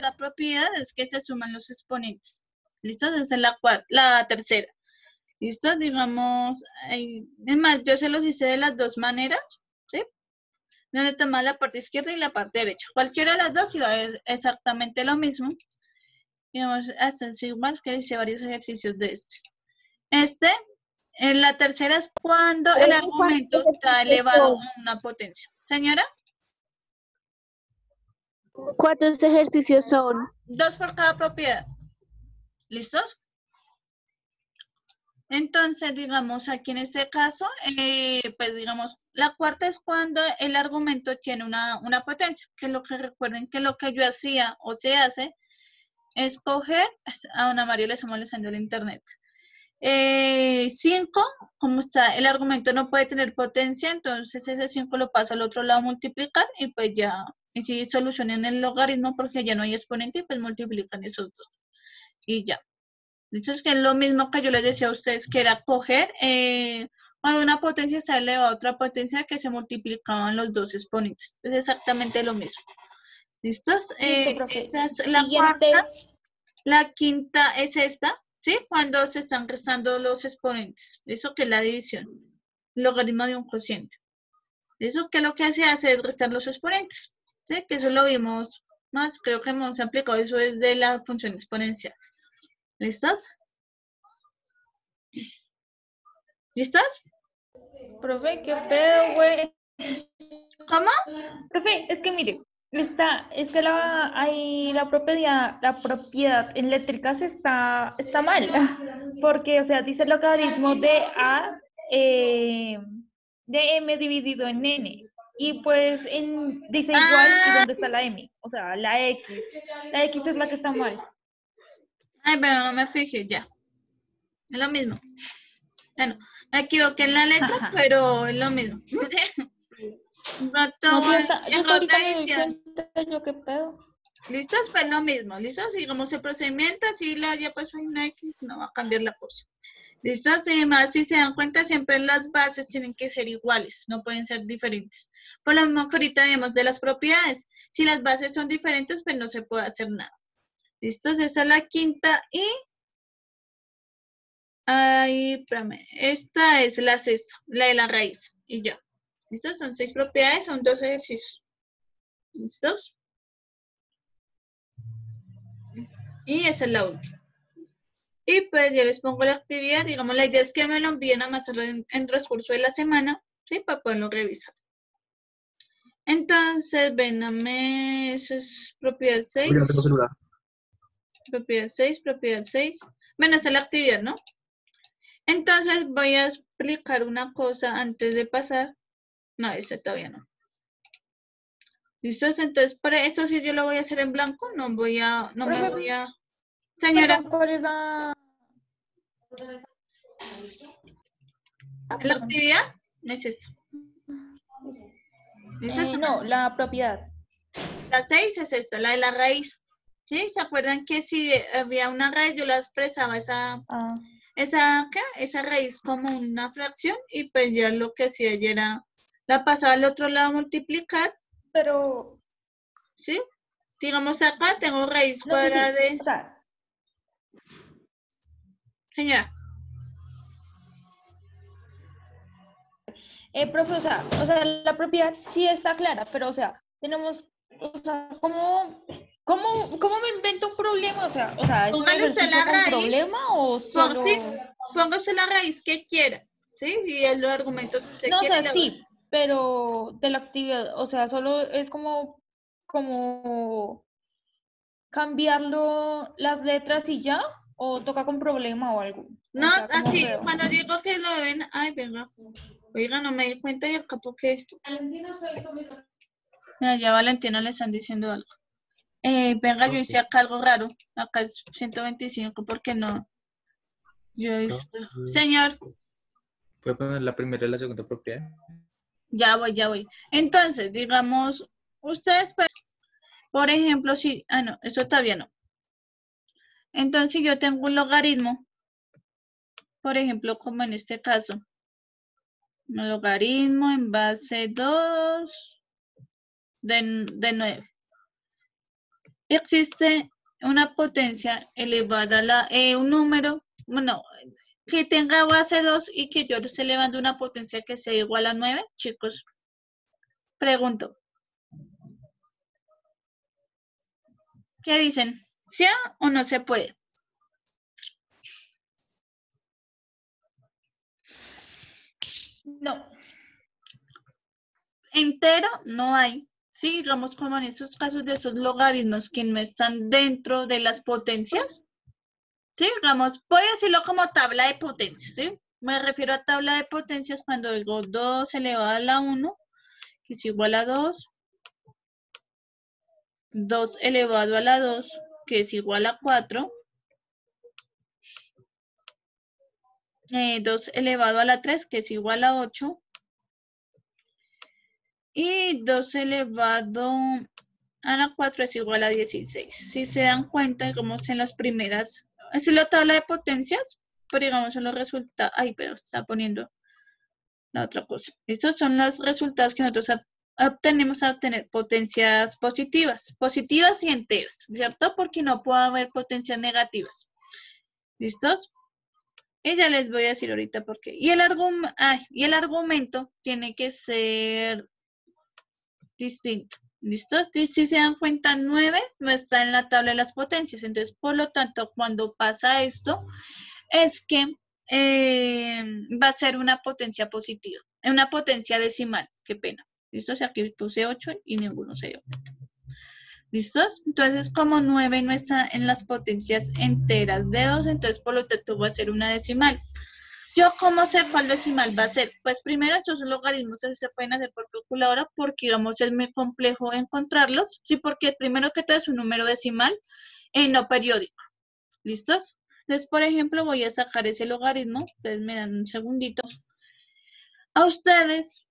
la propiedad es que se suman los exponentes. ¿Listo? Esa es la tercera. ¿Listo? Digamos, es más, yo se los hice de las dos maneras, ¿sí? Donde toma la parte izquierda y la parte derecha. Cualquiera de las dos iba a ver exactamente lo mismo. Digamos, hasta igual que hice varios ejercicios de este. La tercera es cuando el argumento está elevado a una potencia. Señora, ¿Cuántos ejercicios son? 2 por cada propiedad. ¿Listos? Entonces, digamos, aquí en este caso, pues digamos, la cuarta es cuando el argumento tiene una potencia, que es lo que recuerden que lo que yo hacía o se hace es coger, a Ana María le estamos molestando el internet. 5, como está, el argumento no puede tener potencia, entonces ese 5 lo paso al otro lado a multiplicar y pues ya, y si solucionan el logaritmo porque ya no hay exponente, pues multiplican esos dos y ya. Eso es que es lo mismo que yo les decía a ustedes, que era coger, cuando una potencia se eleva a otra potencia que se multiplicaban los dos exponentes. Es exactamente lo mismo. ¿Listos? Esa es la cuarta. La quinta es esta, ¿sí? Cuando se están restando los exponentes. Eso que es la división. Logaritmo de un cociente. Eso que lo que se hace es restar los exponentes. ¿Sí? Que eso lo vimos más, creo que hemos aplicado eso desde la función exponencial. ¿Listos? ¿Listos? Profe, qué pedo, güey. ¿Cómo? Profe, es que mire, es que la propiedad eléctrica está mal, porque, o sea, dice el logaritmo de A de M dividido en N, y pues dice igual, ¿y dónde está la M? O sea, la X es la que está mal. Ay, pero no me fijé, ya. Es lo mismo. Bueno, me equivoqué en la letra, pero es lo mismo. Un rato, No, yo error ahorita de me doy edición. cuenta, yo qué pedo. ¿Listos? Pues lo mismo, ¿listos? Sigamos el procedimiento, si la ya pues hay una X, no va a cambiar la cosa. ¿Listos? Y además, si se dan cuenta, siempre las bases tienen que ser iguales, no pueden ser diferentes. Por lo mismo que ahorita vemos de las propiedades. Si las bases son diferentes, pues no se puede hacer nada. ¿Listos? Esa es la quinta y... Ay, espérame. Esta es la sexta, la de la raíz. Y ya. ¿Listos? Son 6 propiedades, son 2 ejercicios. ¿Listos? Y esa es la última. Y pues ya les pongo la actividad. Digamos, la idea es que me lo envíen a más en transcurso de la semana, ¿sí? Para poderlo revisar. Entonces, véname, eso es propiedad 6. Yo no tengo celular. Propiedad 6, propiedad 6. Bueno, esa es la actividad, ¿no? Entonces, voy a explicar una cosa antes de pasar. No, esa todavía no. ¿Listos? Entonces, para esto sí yo lo voy a hacer en blanco. No me voy a... Señora. ¿Cuál es la...? ¿La actividad? Es esto. No, la propiedad. La 6 es esta, la de la raíz. ¿Sí? ¿Se acuerdan que si había una raíz, yo la expresaba esa raíz como una fracción y pues ya lo que hacía ya era, la pasaba al otro lado a multiplicar. Pero... ¿Sí? Digamos acá tengo raíz cuadrada de... O sea, señora. profe, o sea, la propiedad sí está clara, pero, o sea, tenemos, o sea, ¿cómo me invento un problema? O sea, ¿es un Póngale usted ejercicio la con raíz, problema o solo...? sí, póngase la raíz que quiera, ¿sí? Y el argumento que usted No, o quiera. sea, sí, pero de la actividad, o sea, solo es como cambiarlo las letras y ya, o toca con problema o algo. No, o sea, así, quedó? cuando digo que lo ven, ay, venga. Oiga, no me di cuenta y acá porque... Ya Valentina le están diciendo algo. Venga, yo hice acá algo raro. Acá es 125, porque no. Señor. ¿Puede poner la primera y la segunda propiedad? Ya voy. Entonces, digamos, ustedes, por ejemplo, si... Ah, no, eso todavía no. Entonces, si yo tengo un logaritmo, por ejemplo, como en este caso, un logaritmo en base 2 de 9. existe una potencia elevada a la, un número, bueno, que tenga base 2 y que yo le esté elevando una potencia que sea igual a 9, chicos. Pregunto. ¿Qué dicen? ¿Sí o no se puede? No. Entero no hay. Sí, digamos como en estos casos de esos logaritmos que no están dentro de las potencias. Sí, digamos, voy a decirlo como tabla de potencias, ¿sí? Me refiero a tabla de potencias cuando digo 2 elevado a la 1, que es igual a 2. 2 elevado a la 2, que es igual a 4. 2 elevado a la 3, que es igual a 8. Y 2 elevado a la 4 es igual a 16. Si se dan cuenta, digamos en las primeras, esta es la tabla de potencias, pero digamos en los resultados, ay, pero está poniendo la otra cosa. Estos son los resultados que nosotros obtenemos a obtener potencias positivas y enteras, ¿cierto? Porque no puede haber potencias negativas. ¿Listos? Y ya les voy a decir ahorita por qué. Y el argumento tiene que ser distinto. ¿Listo? Si se dan cuenta, 9 no está en la tabla de las potencias. Entonces, por lo tanto, cuando pasa esto, es que va a ser una potencia positiva. Una potencia decimal. Qué pena. ¿Listo? O sea, aquí puse 8 y ninguno se dio. ¿Listo? Entonces, como 9 no está en las potencias enteras de 2, entonces, por lo tanto, va a ser una decimal. ¿Yo cómo sé cuál decimal va a ser? Pues primero estos logaritmos se pueden hacer por calculadora porque, digamos, es muy complejo encontrarlos. Sí, porque primero que todo es un número decimal no periódico. ¿Listos? Entonces, por ejemplo, voy a sacar ese logaritmo. Ustedes me dan un segundito. A ustedes,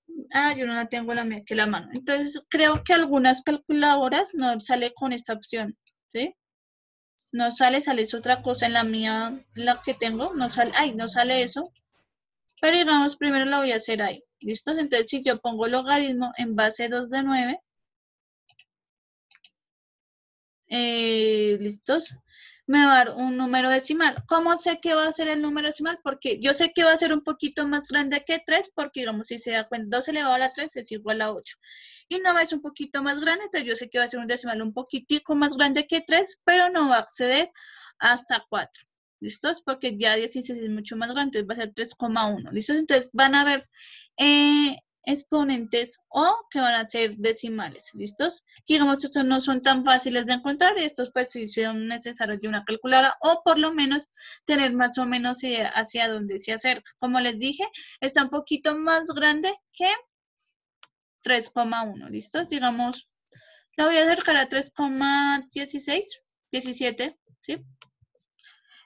yo no la tengo la mía que la mano. Entonces, creo que algunas calculadoras no sale con esta opción. ¿Sí? No sale, sale otra cosa en la mía, la que tengo, no sale, no sale eso. Pero digamos, primero lo voy a hacer ahí. ¿Listos? Entonces, si yo pongo logaritmo en base 2 de 9, ¿listos? Me va a dar un número decimal. ¿Cómo sé que va a ser el número decimal? Porque yo sé que va a ser un poquito más grande que 3, porque digamos, si se da cuenta, 2 elevado a la 3 es igual a 8. Y 9 es un poquito más grande, entonces yo sé que va a ser un decimal un poquitico más grande que 3, pero no va a acceder hasta 4. ¿Listos? Porque ya 16 es mucho más grande, entonces va a ser 3,1. ¿Listos? Entonces van a ver exponentes o que van a ser decimales. ¿Listos? Que digamos, estos no son tan fáciles de encontrar y estos pues sí son necesarios de una calculadora o por lo menos tener más o menos idea hacia dónde se acerca. Como les dije, está un poquito más grande que 3,1. ¿Listos? Digamos, la voy a acercar a 3,16, 17, ¿sí?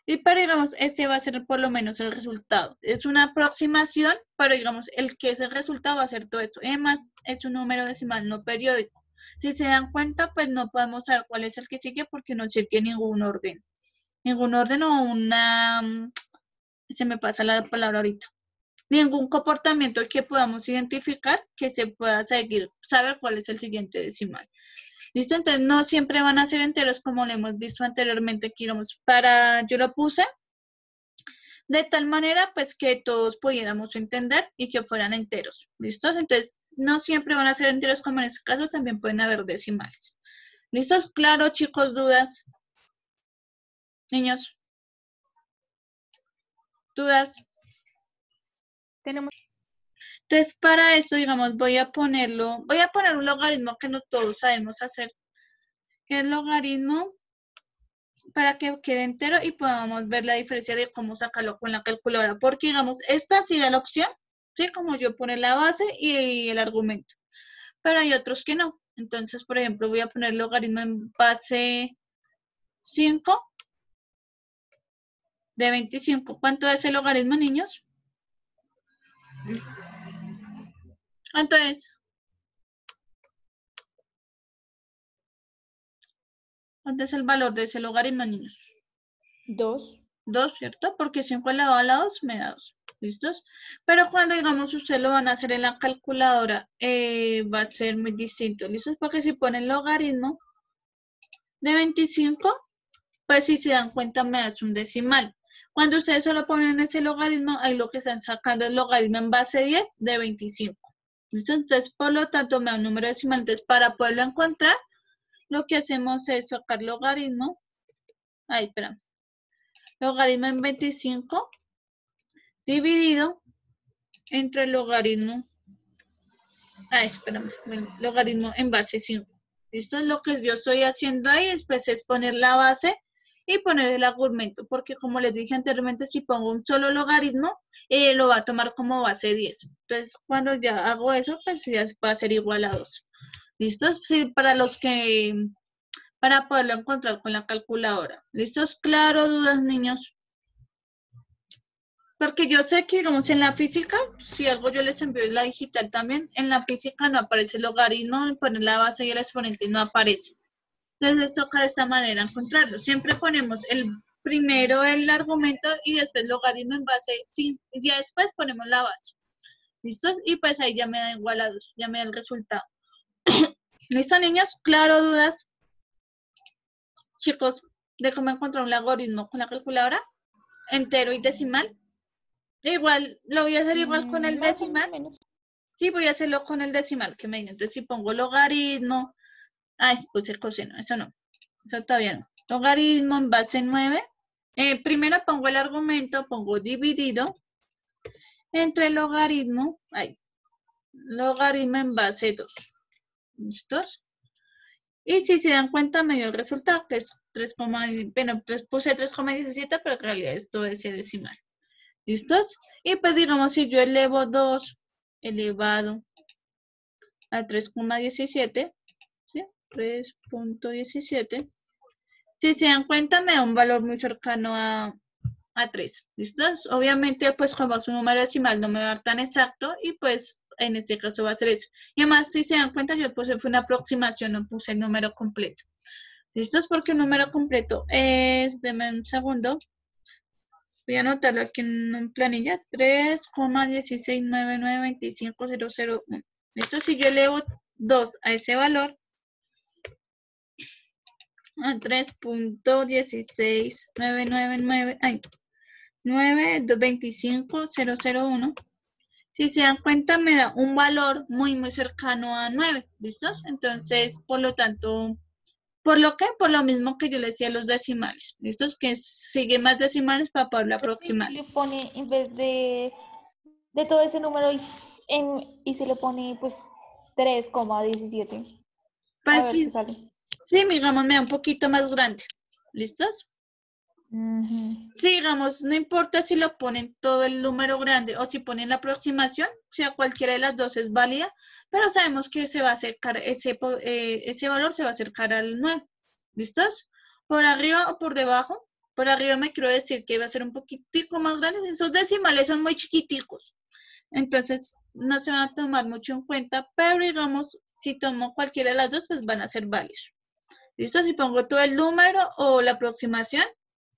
Y pero digamos, ese va a ser por lo menos el resultado. Es una aproximación, pero digamos, el que es el resultado va a ser todo eso. Además, es un número decimal no periódico. Si se dan cuenta, pues no podemos saber cuál es el que sigue porque no sigue ningún orden. Ningún orden o una... Se me pasa la palabra ahorita. Ningún comportamiento que podamos identificar que se pueda seguir, saber cuál es el siguiente decimal. ¿Listo? Entonces, no siempre van a ser enteros como lo hemos visto anteriormente. Aquí, yo lo puse de tal manera, pues, que todos pudiéramos entender y que fueran enteros. ¿Listos? Entonces, no siempre van a ser enteros como en este caso, también pueden haber decimales. ¿Listos? Claro, chicos, dudas. Niños. ¿Dudas? Tenemos. Entonces, para eso, digamos, voy a poner un logaritmo que no todos sabemos hacer. Que es logaritmo para que quede entero y podamos ver la diferencia de cómo sacarlo con la calculadora. Porque, digamos, esta sí da la opción, ¿sí? Como yo poner la base y el argumento. Pero hay otros que no. Entonces, por ejemplo, voy a poner logaritmo en base 5 de 25. ¿Cuánto es el logaritmo, niños? ¿Cuánto es? ¿Cuánto es el valor de ese logaritmo, niños? 2. 2, ¿cierto? Porque 5 elevado a la 2 me da 2. ¿Listos? Pero cuando, digamos, ustedes lo van a hacer en la calculadora, va a ser muy distinto. ¿Listos? Porque si ponen logaritmo de 25, pues si se dan cuenta me das un decimal. Cuando ustedes solo ponen ese logaritmo, ahí lo que están sacando es logaritmo en base 10 de 25. ¿Listo? Entonces, por lo tanto, me da un número decimal. Entonces, para poderlo encontrar, lo que hacemos es sacar logaritmo. Ahí, espera. Logaritmo en 25 dividido entre el logaritmo. Espérame. Logaritmo en base 5. Esto es lo que yo estoy haciendo ahí. Después es poner la base y poner el argumento. Porque como les dije anteriormente, si pongo un solo logaritmo, lo va a tomar como base 10. Entonces, cuando ya hago eso, pues ya va a ser igual a 2. ¿Listos? Sí, para poderlo encontrar con la calculadora. ¿Listos? Claro, dudas, niños. Porque yo sé que, digamos, en la física, si algo yo les envío es la digital también, en la física no aparece el logaritmo, poner la base y el exponente no aparece. Entonces les toca de esta manera encontrarlo. Siempre ponemos primero el argumento y después logaritmo en base 5. Y ya después ponemos la base. ¿Listo? Y pues ahí ya me da igual a 2, ya me da el resultado. ¿Listo, niños? ¿Claro, dudas? Chicos, de cómo encontrar un logaritmo con la calculadora, entero y decimal. Igual, lo voy a hacer igual con el decimal. Sí, voy a hacerlo con el decimal que me diga. Entonces, si pongo logaritmo, puse coseno, eso no, eso todavía no. Logaritmo en base 9. Primero pongo el argumento, pongo dividido entre logaritmo, logaritmo en base 2. ¿Listos? Y si se dan cuenta, me dio el resultado, que es 3, bueno, puse 3,17, pero en realidad esto es decimal. ¿Listos? Y pues digamos, si yo elevo 2 elevado a 3,17, ¿sí? 3.17. Si se dan cuenta, me da un valor muy cercano a 3. ¿Listos? Obviamente, pues como es un número decimal, no me va a dar tan exacto y pues en este caso va a ser eso. Y además, si se dan cuenta, yo puse fue una aproximación, no puse el número completo. ¿Listos? Porque el número completo es, denme un segundo, voy a anotarlo aquí en una planilla, 3,169925001. ¿Listo? Si yo elevo 2 a ese valor, a 3.16999, 925.001. Si se dan cuenta, me da un valor muy, muy cercano a 9. ¿Listos? Entonces, por lo tanto, ¿por lo qué? Por lo mismo que yo le decía a los decimales. ¿Listos? Que sigue más decimales para poderlo aproximar. Y le pone, en vez de todo ese número, y se le pone, pues, 3,17. Pues A ver qué sale. sí, digamos, me da un poquito más grande. ¿Listos? Sí, digamos, no importa si lo ponen todo el número grande o si ponen la aproximación, sea cualquiera de las dos es válida, pero sabemos que se va a acercar, ese valor se va a acercar al 9. ¿Listos? Por arriba o por debajo. Por arriba me quiero decir que va a ser un poquitico más grande. Esos decimales son muy chiquiticos. Entonces, no se van a tomar mucho en cuenta, pero digamos, si tomo cualquiera de las dos, pues van a ser válidos. ¿Listo? Si pongo todo el número o la aproximación,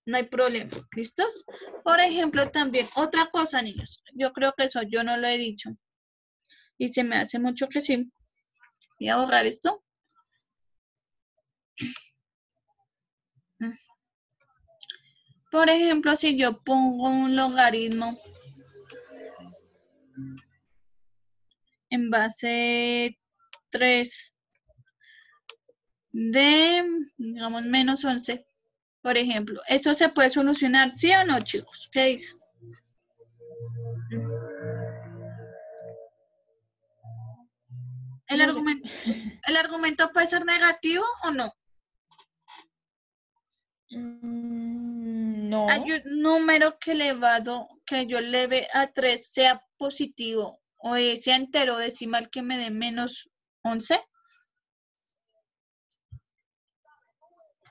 no hay problema. ¿Listos? Por ejemplo, también, otra cosa, niños. Yo creo que eso yo no lo he dicho. Y se me hace mucho que sí. Voy a borrar esto. Por ejemplo, si yo pongo un logaritmo en base 3 de, digamos, menos 11, por ejemplo, ¿eso se puede solucionar, sí o no, chicos? ¿Qué dicen? ¿El argumento puede ser negativo o no? No. Hay un número que yo eleve a 3 sea positivo o sea entero decimal que me dé menos 11.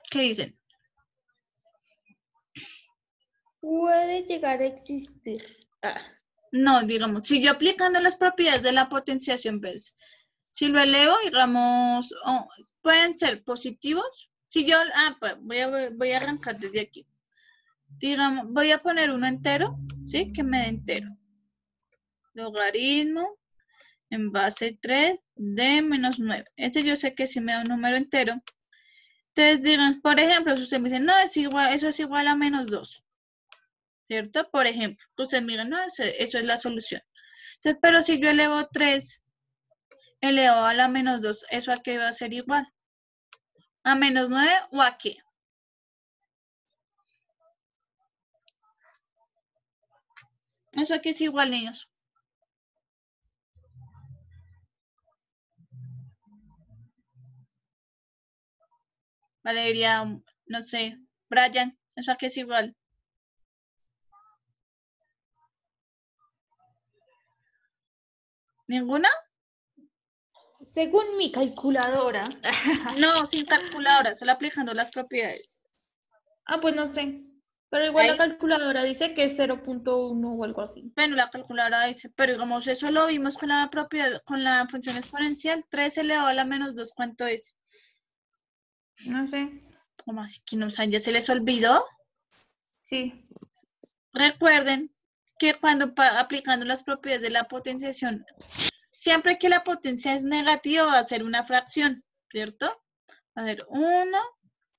¿Qué dicen? Puede llegar a existir. No, digamos, si yo aplicando las propiedades de la potenciación, ¿ves? Si lo elevo, digamos, pueden ser positivos. Si yo, pues voy a arrancar desde aquí. Digamos, voy a poner uno entero, ¿sí? Que me dé entero. Logaritmo en base 3 de menos 9. Este yo sé que si me da un número entero, Entonces, digan, por ejemplo, si usted me dice, no, es igual, eso es igual a menos 2, ¿cierto? Por ejemplo, usted mira, no, eso es la solución. Entonces, pero si yo elevo 3 elevado a la menos 2, ¿eso a qué va a ser igual? ¿A menos 9 o a qué? ¿Eso a qué es igual, niños? Valeria, no sé, Brian, ¿eso a qué es igual? ¿Ninguna? Según mi calculadora. No, sin calculadora, solo aplicando las propiedades. Ah, pues no sé. Pero igual Ahí, la calculadora dice que es 0.1 o algo así. bueno, la calculadora dice, pero digamos, eso lo vimos con la propiedad, con la función exponencial, 3 elevado a la menos 2, ¿cuánto es? No sé. ¿Cómo así que no saben? ¿Ya se les olvidó? Sí. Recuerden que cuando aplicando las propiedades de la potenciación, siempre que la potencia es negativa va a ser una fracción, ¿cierto? Va a ser 1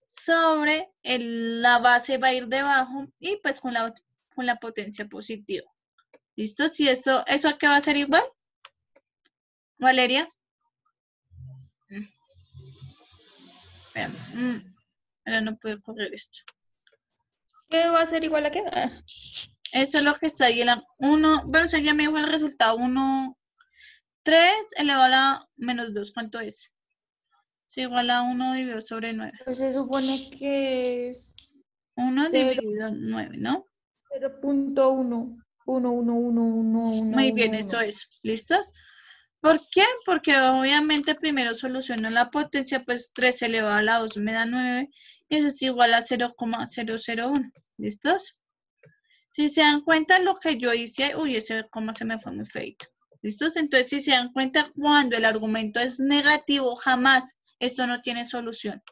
sobre la base va a ir debajo y pues con la potencia positiva. ¿Listo? Si eso ¿a qué va a ser igual? Valeria. Espérame. Ahora no puedo correr esto. ¿Qué va a ser igual a qué? Eso es lo que está ahí en la 1. Bueno, o sea, ya me dijo el resultado. 1, 3 elevado a la menos 2. ¿Cuánto es? Es igual a 1 dividido sobre 9. Pues se supone que es 1 dividido 9, ¿no? 0.1. Muy bien, eso es. ¿Listos? ¿Por qué? Porque obviamente primero soluciono la potencia, pues 3 elevado a la 2 me da 9. Y eso es igual a 0,001. ¿Listos? Si se dan cuenta lo que yo hice, uy, ese coma se me fue muy feito. ¿Listos? Entonces, si se dan cuenta, cuando el argumento es negativo, jamás esto no tiene solución.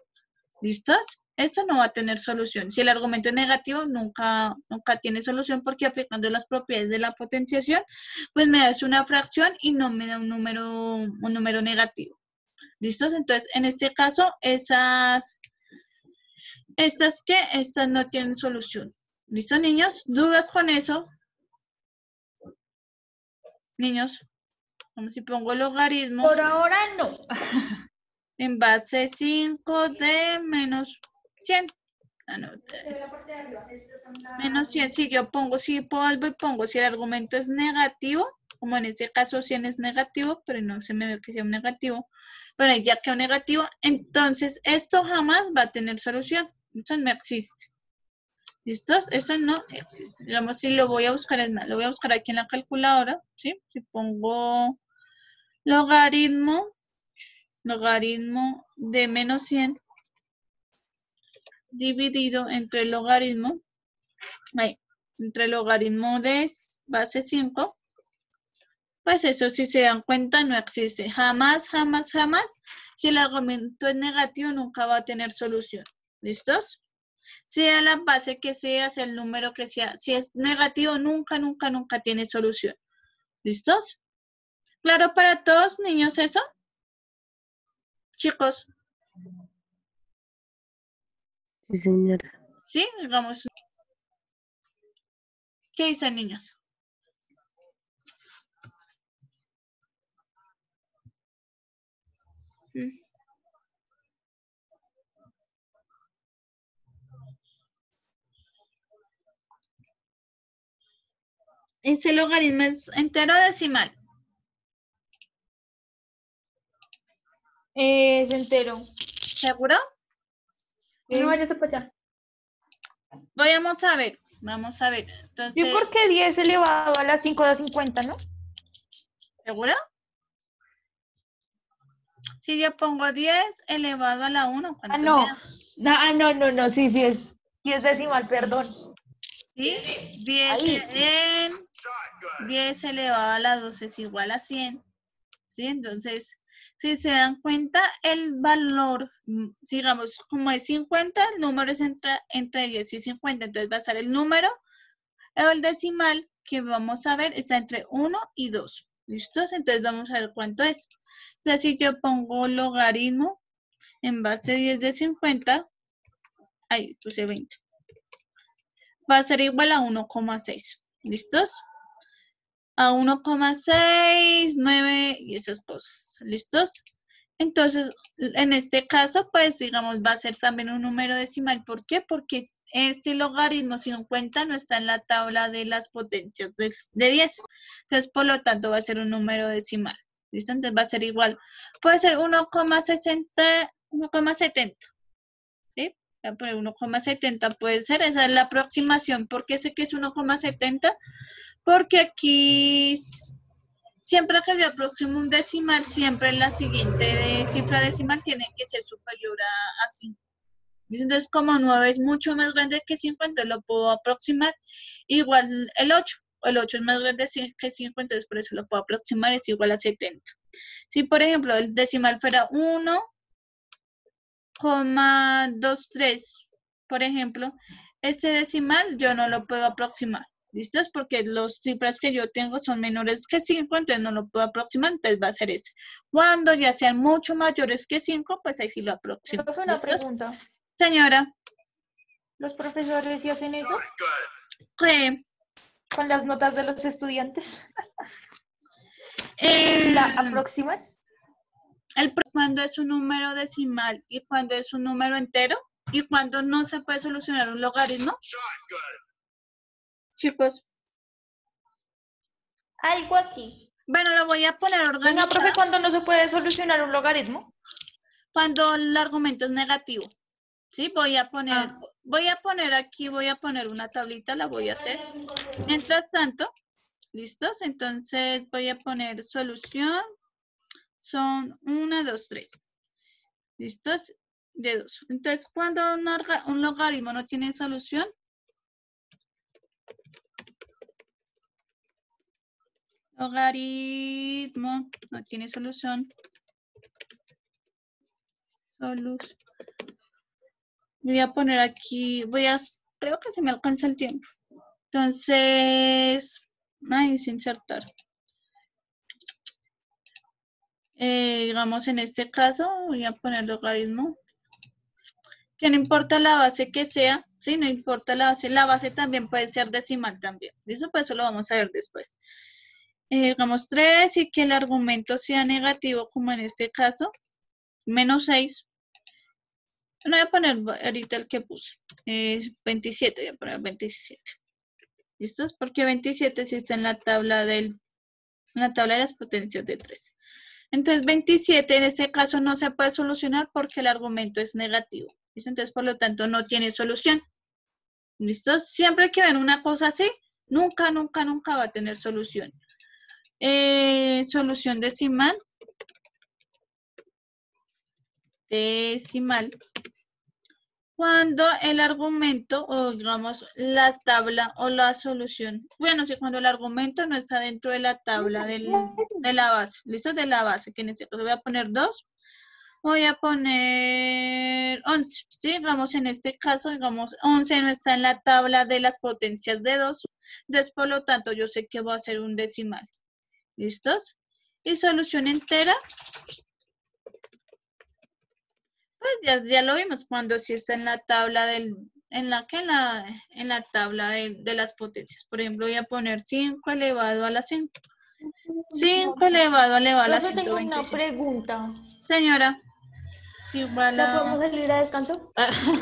¿Listos? Esto no va a tener solución. Si el argumento es negativo, nunca tiene solución porque aplicando las propiedades de la potenciación, pues me da una fracción y no me da un número negativo. ¿Listos? Entonces, en este caso, estas no tienen solución. ¿Listo, niños? ¿Dudas con eso? Niños, como si pongo logaritmo Por ahora no. en base 5 de menos 100. Menos 100, si yo pongo, si vuelvo y pongo, si el argumento es negativo, como en este caso 100 es negativo, pero no se me ve que sea un negativo, pero ya que un negativo, entonces esto jamás va a tener solución. Entonces no existe. ¿Listos? Eso no existe. Digamos, si lo voy a buscar, es más, lo voy a buscar aquí en la calculadora, ¿sí? Si pongo logaritmo de menos 100 dividido entre el logaritmo, entre el logaritmo de base 5, pues eso, si se dan cuenta, no existe. Jamás, jamás, jamás, si el argumento es negativo, nunca va a tener solución. ¿Listos? Sea la base que sea, sea el número que sea, si es negativo, nunca, nunca, nunca tiene solución. ¿Listos? ¿Claro para todos, niños, eso? Chicos. Sí, señora. ¿Sí? Digamos. ¿Qué dicen, niños? ¿Ese logaritmo es entero o decimal? Es entero. ¿Seguro? No vayas para allá. Vamos a ver. Vamos a ver. Entonces, ¿Y por qué 10 elevado a las 5 da 50, no? ¿seguro? Si yo pongo 10 elevado a la 1, ¿cuánto me No. da? No. Sí es decimal, perdón. ¿Sí? 10 elevado a la 2 es igual a 100. ¿Sí? Entonces, si se dan cuenta, el valor, digamos, como es 50, el número es entre 10 y 50. Entonces va a ser el número, el decimal que vamos a ver está entre 1 y 2. ¿Listos? Entonces vamos a ver cuánto es. Entonces, si yo pongo logaritmo en base 10 de 50, ahí puse 20, va a ser igual a 1,6. ¿Listos? A 1,6, 9 y esas cosas. ¿Listos? Entonces, en este caso, pues, digamos, va a ser también un número decimal. ¿Por qué? Porque este logaritmo 50 no está en la tabla de las potencias de 10. Entonces, por lo tanto, va a ser un número decimal. ¿Listo? Entonces, va a ser igual. Puede ser 1,60, 1,70. ¿Sí? Voy a poner 1,70 puede ser. Esa es la aproximación. ¿Por qué sé que es 1,70? Porque aquí... Siempre que yo aproximo un decimal, siempre la siguiente cifra decimal tiene que ser superior a 5. Entonces, como 9 es mucho más grande que 5, entonces lo puedo aproximar. Igual el 8. El 8 es más grande que 5, entonces por eso lo puedo aproximar, es igual a 70. Si, por ejemplo, el decimal fuera 1,23, por ejemplo, este decimal yo no lo puedo aproximar. ¿Listos? Porque las cifras que yo tengo son menores que 5, entonces no lo puedo aproximar, entonces va a ser ese. Cuando ya sean mucho mayores que 5, pues ahí sí lo aproximo. Profe, una ¿Listos? pregunta. Señora, ¿Los profesores sí hacen eso? ¿qué? ¿Con las notas de los estudiantes? El, ¿La aproximan? cuando es un número decimal y cuando es un número entero y cuando no se puede solucionar un logaritmo. Chicos, Algo así. bueno, lo voy a poner Venga, organizado profe, ¿cuándo no se puede solucionar un logaritmo? cuando el argumento es negativo. ¿Sí? Voy a poner aquí, voy a poner una tablita, la voy a hacer. Mientras tanto, ¿listos? Entonces voy a poner solución. Son 1, 2, 3. ¿Listos? De 2. Entonces, cuando un logaritmo no tiene solución, logaritmo no tiene solución. Voy a poner aquí, creo que se me alcanza el tiempo. Entonces, sin insertar. Digamos, en este caso, voy a poner logaritmo. Que no importa la base que sea, ¿sí? No importa la base también puede ser decimal también. Eso pues eso lo vamos a ver después. Digamos 3 y que el argumento sea negativo, como en este caso, menos 6. No voy a poner ahorita el que puse. 27, voy a poner 27. ¿Listos? Porque 27 sí está en la tabla de las potencias de 3. Entonces 27 en este caso no se puede solucionar porque el argumento es negativo. ¿Listo? Entonces por lo tanto no tiene solución. ¿Listo? Siempre que ven una cosa así, nunca va a tener solución. Solución decimal. Cuando el argumento, o digamos, la tabla o la solución. Bueno, sí, cuando el argumento no está dentro de la tabla de la base. ¿Listo? De la base, que en este caso voy a poner 2. Voy a poner 11, ¿sí? Digamos, en este caso, digamos, 11 no está en la tabla de las potencias de 2. Entonces, por lo tanto, yo sé que va a ser un decimal. ¿Listos? Y solución entera. Pues ya lo vimos cuando sí está en la tabla en la tabla de las potencias. Por ejemplo, voy a poner 5 elevado a la 5. 5 elevado a la Profe, tengo una 125. pregunta. Señora, si igual ¿Ya a... podemos salir a descanso?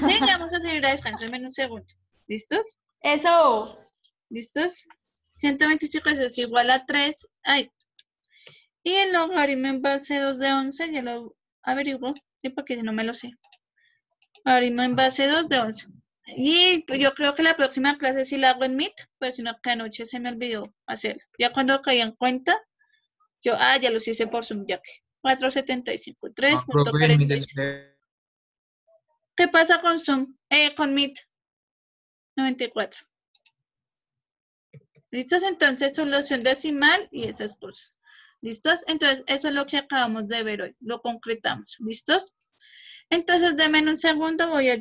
Sí, ya vamos a seguir a descanso en un segundo. ¿Listos? Eso. ¿Listos? 125 es igual a 3. Ay. Y el logaritmo en base 2 de 11, ya lo averiguo. Sí, porque si no me lo sé. Logaritmo en base 2 de 11. Y yo creo que la próxima clase si la hago en Meet, pues sino que anoche se me olvidó hacerlo. Ya cuando caí en cuenta, ya los hice por Zoom, ya que 475, 3.45. ¿Qué pasa con Zoom? Con Meet 94. ¿Listos? Entonces, solución decimal y esas cosas. ¿Listos? Entonces, eso es lo que acabamos de ver hoy. Lo concretamos. ¿Listos? Entonces, denme un segundo, voy a